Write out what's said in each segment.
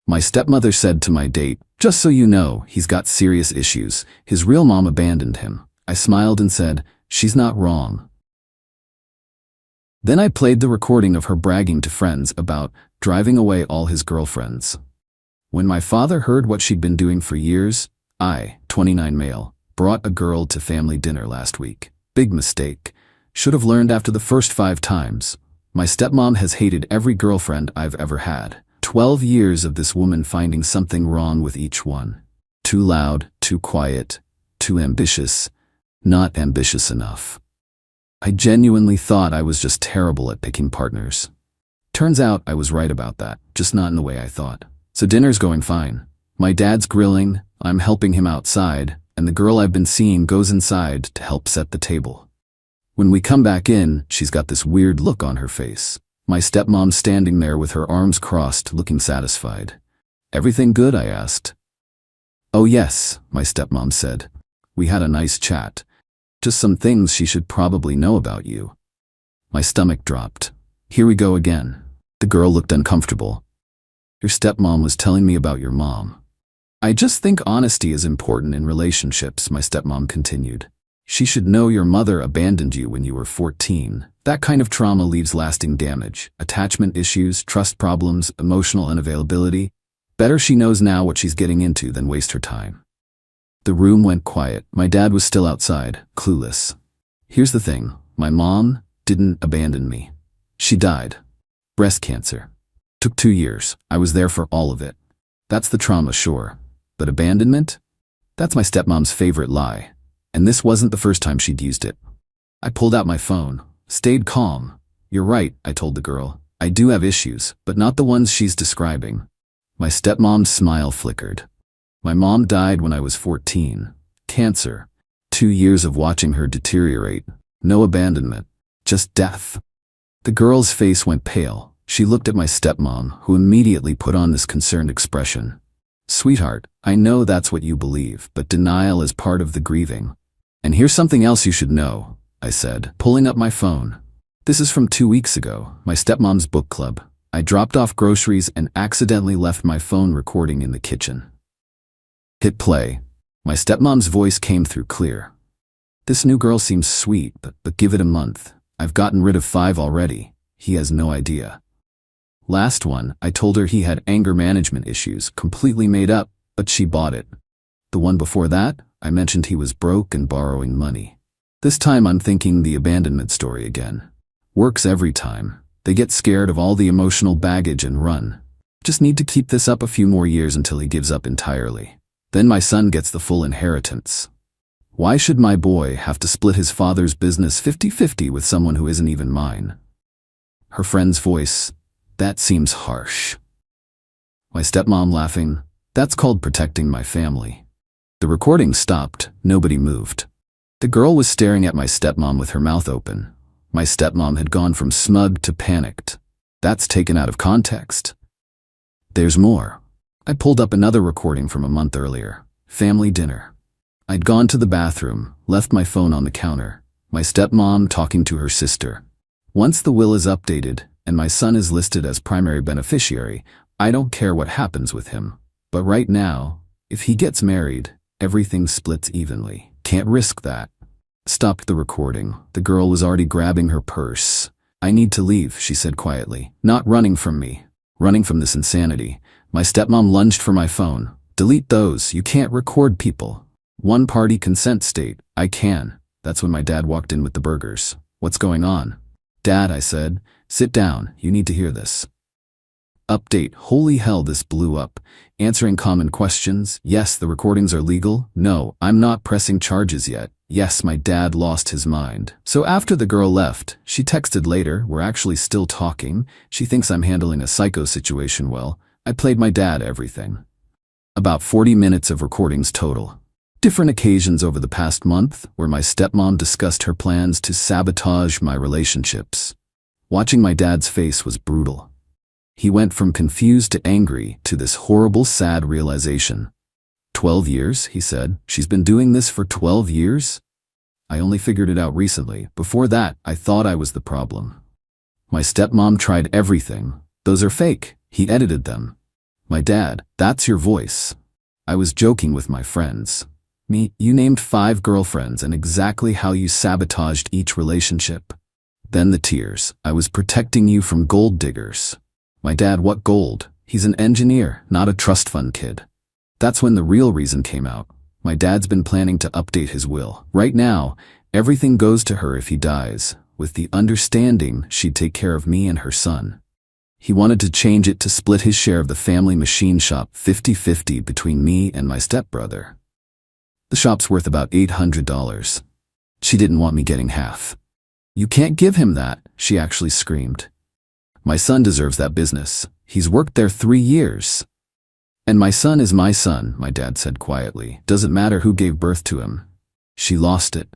My stepmother said to my date, "Just so you know, he's got serious issues. His real mom abandoned him." I smiled and said, "She's not wrong." Then I played the recording of her bragging to friends about driving away all his girlfriends. When my father heard what she'd been doing for years, I, 29 male, brought a girl to family dinner last week. Big mistake. Should have learned after the first 5 times. My stepmom has hated every girlfriend I've ever had. 12 years of this woman finding something wrong with each one. Too loud, too quiet, too ambitious, not ambitious enough. I genuinely thought I was just terrible at picking partners. Turns out I was right about that, just not in the way I thought. So dinner's going fine. My dad's grilling, I'm helping him outside, and the girl I've been seeing goes inside to help set the table. When we come back in, she's got this weird look on her face. My stepmom's standing there with her arms crossed, looking satisfied. "Everything good?" I asked. "Oh yes," my stepmom said. "We had a nice chat. Just some things she should probably know about you." My stomach dropped. Here we go again. The girl looked uncomfortable. "Your stepmom was telling me about your mom." "I just think honesty is important in relationships," my stepmom continued. "She should know your mother abandoned you when you were 14. That kind of trauma leaves lasting damage. Attachment issues, trust problems, emotional unavailability. Better she knows now what she's getting into than waste her time." The room went quiet. My dad was still outside, clueless. "Here's the thing. My mom didn't abandon me. She died. Breast cancer. Took 2 years. I was there for all of it. That's the trauma, sure. But abandonment? That's my stepmom's favorite lie. And this wasn't the first time she'd used it." I pulled out my phone. Stayed calm. "You're right," I told the girl. "I do have issues, but not the ones she's describing." My stepmom's smile flickered. "My mom died when I was 14. Cancer. 2 years of watching her deteriorate. No abandonment. Just death." The girl's face went pale. She looked at my stepmom, who immediately put on this concerned expression. "Sweetheart, I know that's what you believe, but denial is part of the grieving. And here's something else you should know," I said, pulling up my phone. "This is from 2 weeks ago, my stepmom's book club. I dropped off groceries and accidentally left my phone recording in the kitchen." Hit play. My stepmom's voice came through clear. "This new girl seems sweet, but give it a month. I've gotten rid of 5 already. He has no idea." Last one, I told her he had anger management issues, completely made up, but she bought it. The one before that, I mentioned he was broke and borrowing money. This time I'm thinking the abandonment story again. Works every time. They get scared of all the emotional baggage and run. Just need to keep this up a few more years until he gives up entirely. Then my son gets the full inheritance. Why should my boy have to split his father's business 50-50 with someone who isn't even mine? Her friend's voice, "That seems harsh." My stepmom laughing, "That's called protecting my family." The recording stopped. Nobody moved. The girl was staring at my stepmom with her mouth open. My stepmom had gone from smug to panicked. That's taken out of context. There's more. I pulled up another recording from a month earlier. Family dinner. I'd gone to the bathroom, left my phone on the counter. My stepmom talking to her sister. "Once the will is updated, and my son is listed as primary beneficiary, I don't care what happens with him. But right now, if he gets married, everything splits evenly. Can't risk that." Stopped the recording. The girl was already grabbing her purse. "I need to leave," she said quietly. "Not running from me. Running from this insanity." My stepmom lunged for my phone. "Delete those. You can't record people. One-party consent state." "I can." That's when my dad walked in with the burgers. "What's going on?" "Dad," I said. "Sit down. You need to hear this." Update. Holy hell, this blew up. Answering common questions. Yes, the recordings are legal. No, I'm not pressing charges yet. Yes, my dad lost his mind. So after the girl left, she texted later, "We're actually still talking. She thinks I'm handling a psycho situation well." I played my dad everything. About 40 minutes of recordings total. Different occasions over the past month where my stepmom discussed her plans to sabotage my relationships. Watching my dad's face was brutal. He went from confused to angry to this horrible, sad realization. 12 years, he said. She's been doing this for 12 years? I only figured it out recently. Before that, I thought I was the problem. My stepmom tried everything. Those are fake. He edited them. My dad, that's your voice. I was joking with my friends. You named 5 girlfriends and exactly how you sabotaged each relationship. Then the tears. I was protecting you from gold diggers. My dad, what gold? He's an engineer, not a trust fund kid. That's when the real reason came out. My dad's been planning to update his will. Right now, everything goes to her if he dies, with the understanding she'd take care of me and her son. He wanted to change it to split his share of the family machine shop 50-50 between me and my stepbrother. The shop's worth about $800. She didn't want me getting half. You can't give him that, she actually screamed. My son deserves that business. He's worked there 3 years. And my son is my son, my dad said quietly. Doesn't matter who gave birth to him. She lost it.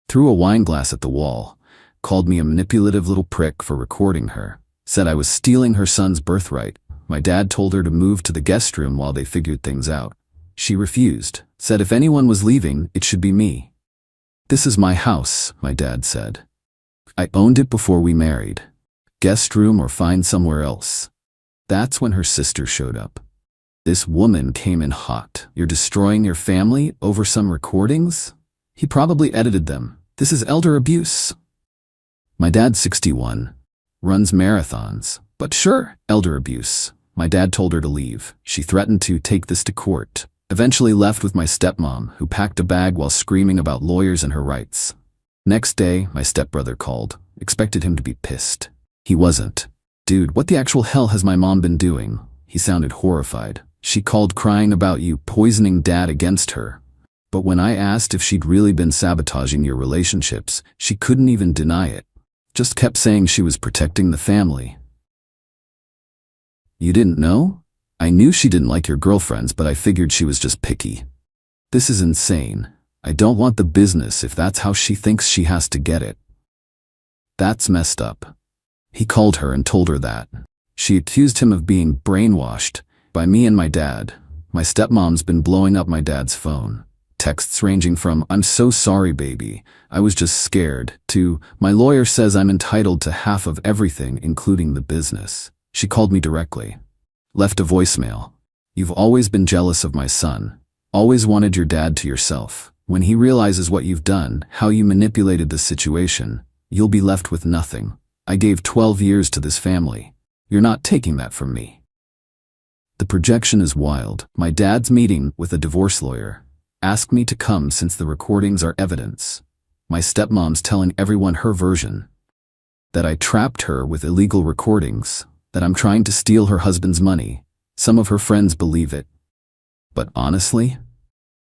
Threw a wine glass at the wall, called me a manipulative little prick for recording her, said I was stealing her son's birthright. My dad told her to move to the guest room while they figured things out. She refused, said if anyone was leaving, it should be me. This is my house, my dad said. I owned it before we married. Guest room or find somewhere else. That's when her sister showed up. This woman came in hot. You're destroying your family over some recordings? He probably edited them. This is elder abuse. My dad's 61. Runs marathons. But sure, elder abuse. My dad told her to leave. She threatened to take this to court. Eventually left with my stepmom, who packed a bag while screaming about lawyers and her rights. Next day, my stepbrother called. Expected him to be pissed. He wasn't. Dude, what the actual hell has my mom been doing? He sounded horrified. She called crying about you poisoning dad against her. But when I asked if she'd really been sabotaging your relationships, she couldn't even deny it. Just kept saying she was protecting the family. You didn't know? I knew she didn't like your girlfriends, but I figured she was just picky. This is insane. I don't want the business if that's how she thinks she has to get it. That's messed up. He called her and told her that. She accused him of being brainwashed by me and my dad. My stepmom's been blowing up my dad's phone. Texts ranging from, "I'm so sorry, baby. I was just scared," to, "My lawyer says I'm entitled to half of everything, including the business." She called me directly. Left a voicemail. "You've always been jealous of my son. Always wanted your dad to yourself. When he realizes what you've done, how you manipulated the situation, you'll be left with nothing. I gave 12 years to this family. You're not taking that from me." The projection is wild. My dad's meeting with a divorce lawyer. Asked me to come since the recordings are evidence. My stepmom's telling everyone her version. That I trapped her with illegal recordings. That I'm trying to steal her husband's money. Some of her friends believe it. But honestly,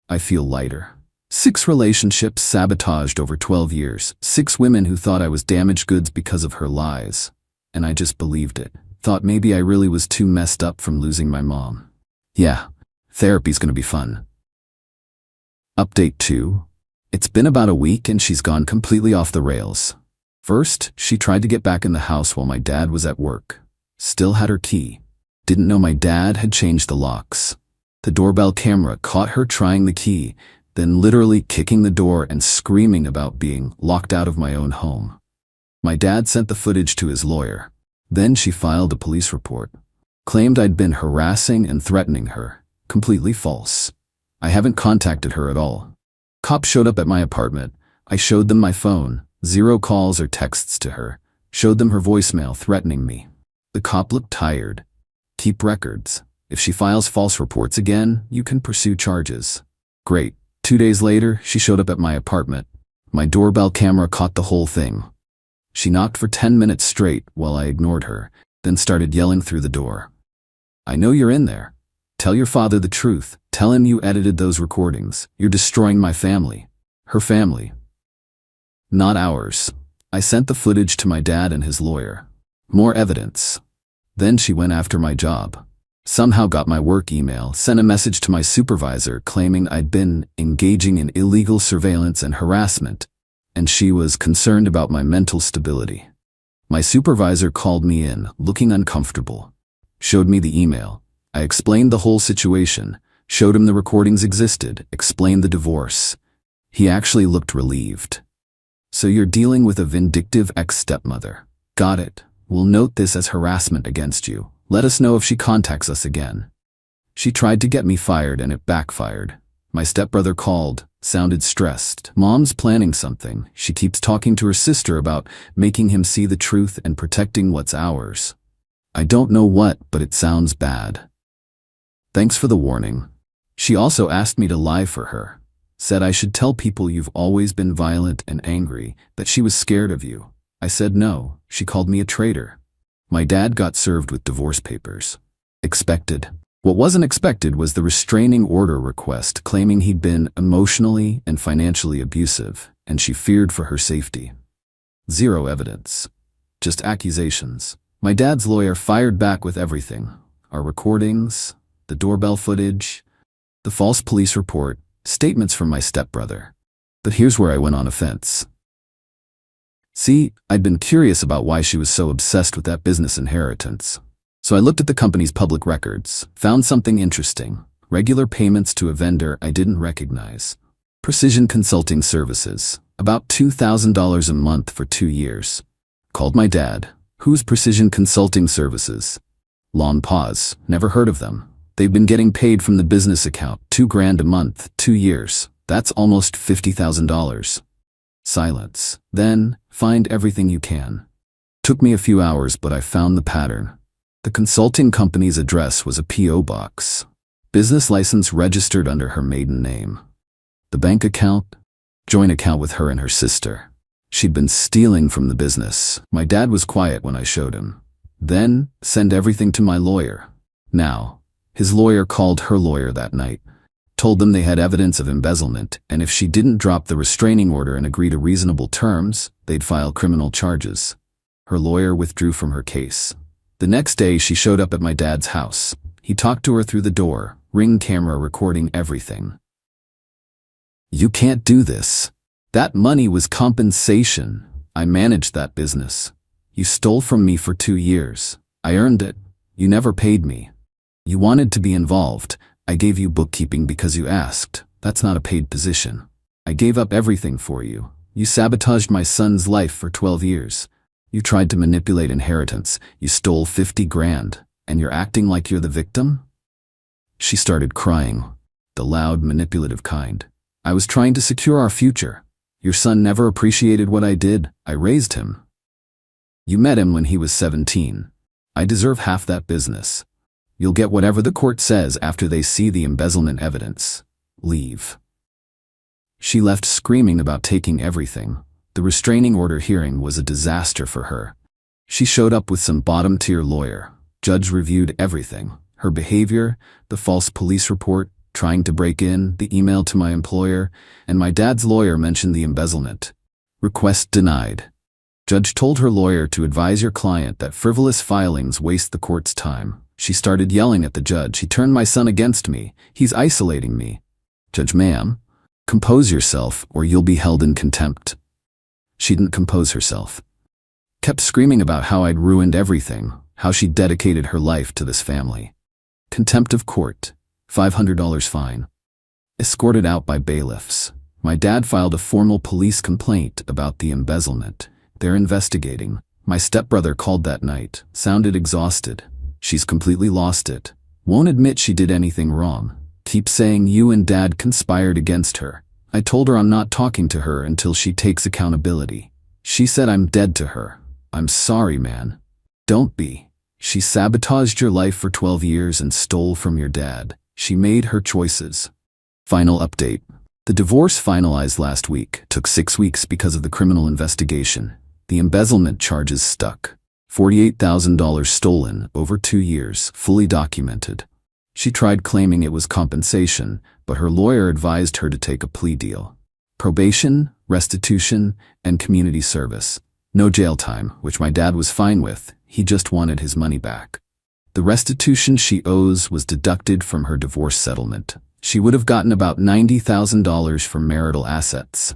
I feel lighter. 6 relationships sabotaged over 12 years. 6 women who thought I was damaged goods because of her lies. And I just believed it. Thought maybe I really was too messed up from losing my mom. Yeah, therapy's gonna be fun. Update 2. It's been about a week and she's gone completely off the rails. First, she tried to get back in the house while my dad was at work. Still had her key. Didn't know my dad had changed the locks. The doorbell camera caught her trying the key, then literally kicking the door and screaming about being locked out of my own home. My dad sent the footage to his lawyer. Then she filed a police report. Claimed I'd been harassing and threatening her. Completely false. I haven't contacted her at all. Cops showed up at my apartment. I showed them my phone. 0 calls or texts to her. Showed them her voicemail threatening me. The cop looked tired. Keep records. If she files false reports again, you can pursue charges. Great. 2 days later, she showed up at my apartment. My doorbell camera caught the whole thing. She knocked for 10 minutes straight while I ignored her, then started yelling through the door. "I know you're in there. Tell your father the truth. Tell him you edited those recordings. You're destroying my family." Her family. Not ours. I sent the footage to my dad and his lawyer. More evidence. Then she went after my job. Somehow got my work email, sent a message to my supervisor claiming I'd been engaging in illegal surveillance and harassment, and she was concerned about my mental stability. My supervisor called me in, looking uncomfortable. Showed me the email. I explained the whole situation, showed him the recordings existed, explained the divorce. He actually looked relieved. "So you're dealing with a vindictive ex-stepmother. Got it. We'll note this as harassment against you. Let us know if she contacts us again. She tried to get me fired and it backfired. My stepbrother called, sounded stressed. Mom's planning something. She keeps talking to her sister about making him see the truth and protecting what's ours. I don't know what, but it sounds bad. Thanks for the warning. She also asked me to lie for her. Said I should tell people you've always been violent and angry, that she was scared of you. I said no. She called me a traitor. My dad got served with divorce papers. Expected. What wasn't expected was the restraining order request claiming he'd been emotionally and financially abusive, and she feared for her safety. Zero evidence. Just accusations. My dad's lawyer fired back with everything. Our recordings, the doorbell footage, the false police report, statements from my stepbrother. But here's where I went on offense. See, I'd been curious about why she was so obsessed with that business inheritance. So I looked at the company's public records, found something interesting. Regular payments to a vendor I didn't recognize. Precision Consulting Services, about $2,000 a month for 2 years. Called my dad. Who's Precision Consulting Services? Long pause. Never heard of them. They've been getting paid from the business account, $2,000 a month, 2 years. That's almost $50,000. Silence. Then, find everything you can. Took me a few hours, but I found the pattern. The consulting company's address was a P.O. box. Business license registered under her maiden name. The bank account? Joint account with her and her sister. She'd been stealing from the business. My dad was quiet when I showed him. Then, send everything to my lawyer. Now, his lawyer called her lawyer that night. Told them they had evidence of embezzlement, and if she didn't drop the restraining order and agree to reasonable terms, they'd file criminal charges. Her lawyer withdrew from her case. The next day, she showed up at my dad's house. He talked to her through the door, Ring camera recording everything. You can't do this. That money was compensation. I managed that business. You stole from me for 2 years. I earned it. You never paid me. You wanted to be involved. I gave you bookkeeping because you asked. That's not a paid position. I gave up everything for you. You sabotaged my son's life for 12 years. You tried to manipulate inheritance. You stole 50 grand, and you're acting like you're the victim? She started crying, the loud, manipulative kind. I was trying to secure our future. Your son never appreciated what I did. I raised him. You met him when he was 17. I deserve half that business. You'll get whatever the court says after they see the embezzlement evidence. Leave. She left screaming about taking everything. The restraining order hearing was a disaster for her. She showed up with some bottom-tier lawyer. Judge reviewed everything. Her behavior, the false police report, trying to break in, the email to my employer, and my dad's lawyer mentioned the embezzlement. Request denied. Judge told her lawyer to advise your client that frivolous filings waste the court's time. She started yelling at the judge. He turned my son against me. He's isolating me. Judge, ma'am, compose yourself or you'll be held in contempt. She didn't compose herself. Kept screaming about how I'd ruined everything, how she dedicated her life to this family. Contempt of court, $500 fine. Escorted out by bailiffs. My dad filed a formal police complaint about the embezzlement. They're investigating. My stepbrother called that night, sounded exhausted. She's completely lost it. Won't admit she did anything wrong. Keeps saying you and dad conspired against her. I told her I'm not talking to her until she takes accountability. She said I'm dead to her. I'm sorry, man. Don't be. She sabotaged your life for 12 years and stole from your dad. She made her choices. Final update. The divorce finalized last week. Took 6 weeks because of the criminal investigation. The embezzlement charges stuck. $48,000 stolen over 2 years, fully documented. She tried claiming it was compensation, but her lawyer advised her to take a plea deal. Probation, restitution, and community service. No jail time, which my dad was fine with. He just wanted his money back. The restitution she owes was deducted from her divorce settlement. She would have gotten about $90,000 from marital assets.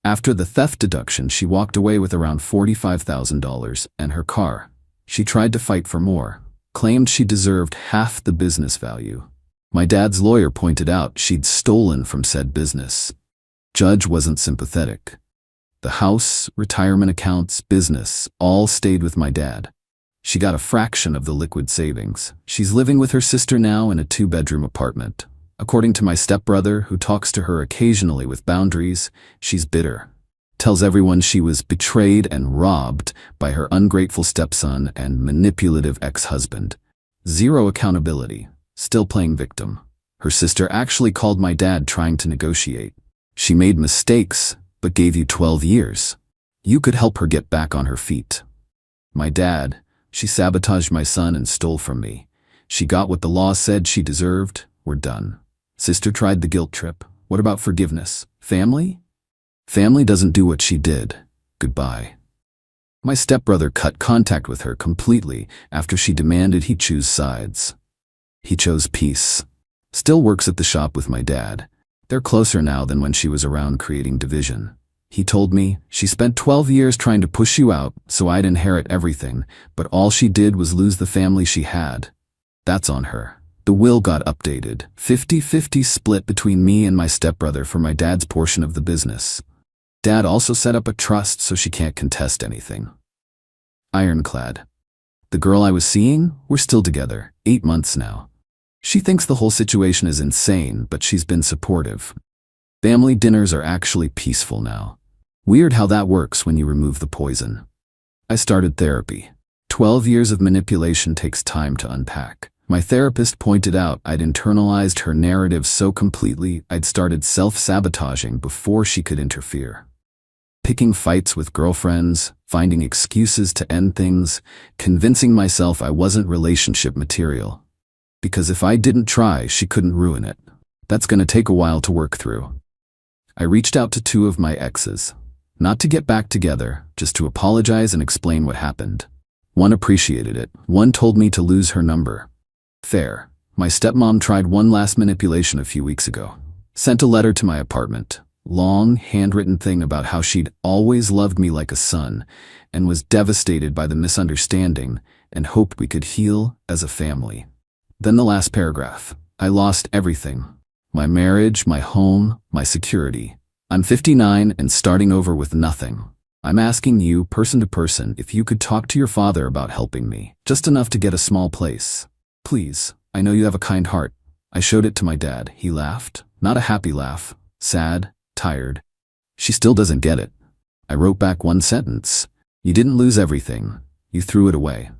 After the theft deduction, she walked away with around $45,000 and her car. She tried to fight for more, claimed she deserved half the business value. My dad's lawyer pointed out she'd stolen from said business. Judge wasn't sympathetic. The house, retirement accounts, business, all stayed with my dad. She got a fraction of the liquid savings. She's living with her sister now in a 2-bedroom apartment. According to my stepbrother, who talks to her occasionally with boundaries, she's bitter. Tells everyone she was betrayed and robbed by her ungrateful stepson and manipulative ex-husband. Zero accountability. Still playing victim. Her sister actually called my dad trying to negotiate. She made mistakes, but gave you 12 years. You could help her get back on her feet. My dad, she sabotaged my son and stole from me. She got what the law said she deserved. We're done. Sister tried the guilt trip. What about forgiveness? Family? Family doesn't do what she did. Goodbye. My stepbrother cut contact with her completely after she demanded he choose sides. He chose peace. Still works at the shop with my dad. They're closer now than when she was around creating division. He told me, she spent 12 years trying to push you out so I'd inherit everything, but all she did was lose the family she had. That's on her. The will got updated. 50-50 split between me and my stepbrother for my dad's portion of the business. Dad also set up a trust so she can't contest anything. Ironclad. The girl I was seeing, we're still together, 8 months now. She thinks the whole situation is insane, but she's been supportive. Family dinners are actually peaceful now. Weird how that works when you remove the poison. I started therapy. 12 years of manipulation takes time to unpack. My therapist pointed out I'd internalized her narrative so completely I'd started self-sabotaging before she could interfere. Picking fights with girlfriends, finding excuses to end things, convincing myself I wasn't relationship material. Because if I didn't try, she couldn't ruin it. That's gonna take a while to work through. I reached out to 2 of my exes. Not to get back together, just to apologize and explain what happened. One appreciated it. One told me to lose her number. Fair. My stepmom tried one last manipulation a few weeks ago. Sent a letter to my apartment. Long, handwritten thing about how she'd always loved me like a son and was devastated by the misunderstanding and hoped we could heal as a family. Then the last paragraph. I lost everything. My marriage, my home, my security. I'm 59 and starting over with nothing. I'm asking you, person to person, if you could talk to your father about helping me. Just enough to get a small place. Please, I know you have a kind heart. I showed it to my dad. He laughed. Not a happy laugh. Sad, tired. She still doesn't get it. I wrote back one sentence. You didn't lose everything. You threw it away.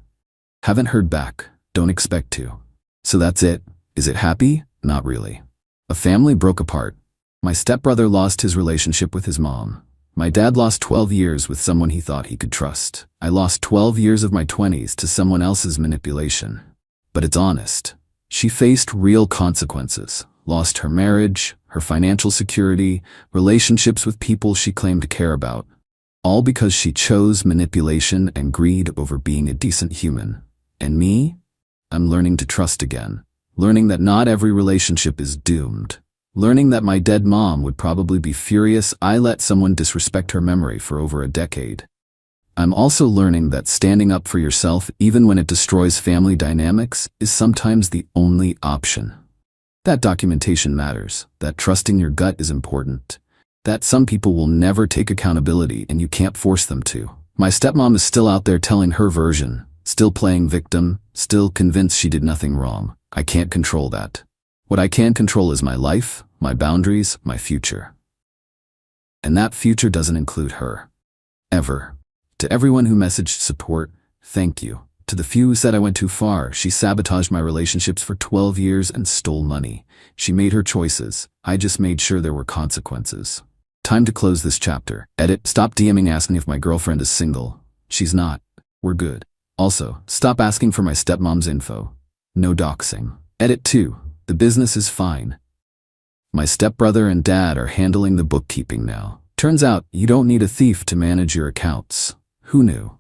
Haven't heard back. Don't expect to. So that's it. Is it happy? Not really. A family broke apart. My stepbrother lost his relationship with his mom. My dad lost 12 years with someone he thought he could trust. I lost 12 years of my 20s to someone else's manipulation. But it's honest. She faced real consequences. Lost her marriage, her financial security, relationships with people she claimed to care about. All because she chose manipulation and greed over being a decent human. And me? I'm learning to trust again. Learning that not every relationship is doomed. Learning that my dead mom would probably be furious I let someone disrespect her memory for over a decade. I'm also learning that standing up for yourself, even when it destroys family dynamics, is sometimes the only option. That documentation matters, that trusting your gut is important, that some people will never take accountability and you can't force them to. My stepmom is still out there telling her version, still playing victim, still convinced she did nothing wrong. I can't control that. What I can control is my life, my boundaries, my future. And that future doesn't include her. Ever. To everyone who messaged support, thank you. To the few who said I went too far, she sabotaged my relationships for 12 years and stole money. She made her choices. I just made sure there were consequences. Time to close this chapter. Edit. Stop DMing asking if my girlfriend is single. She's not. We're good. Also, stop asking for my stepmom's info. No doxing. Edit 2. The business is fine. My stepbrother and dad are handling the bookkeeping now. Turns out, you don't need a thief to manage your accounts. Who knew?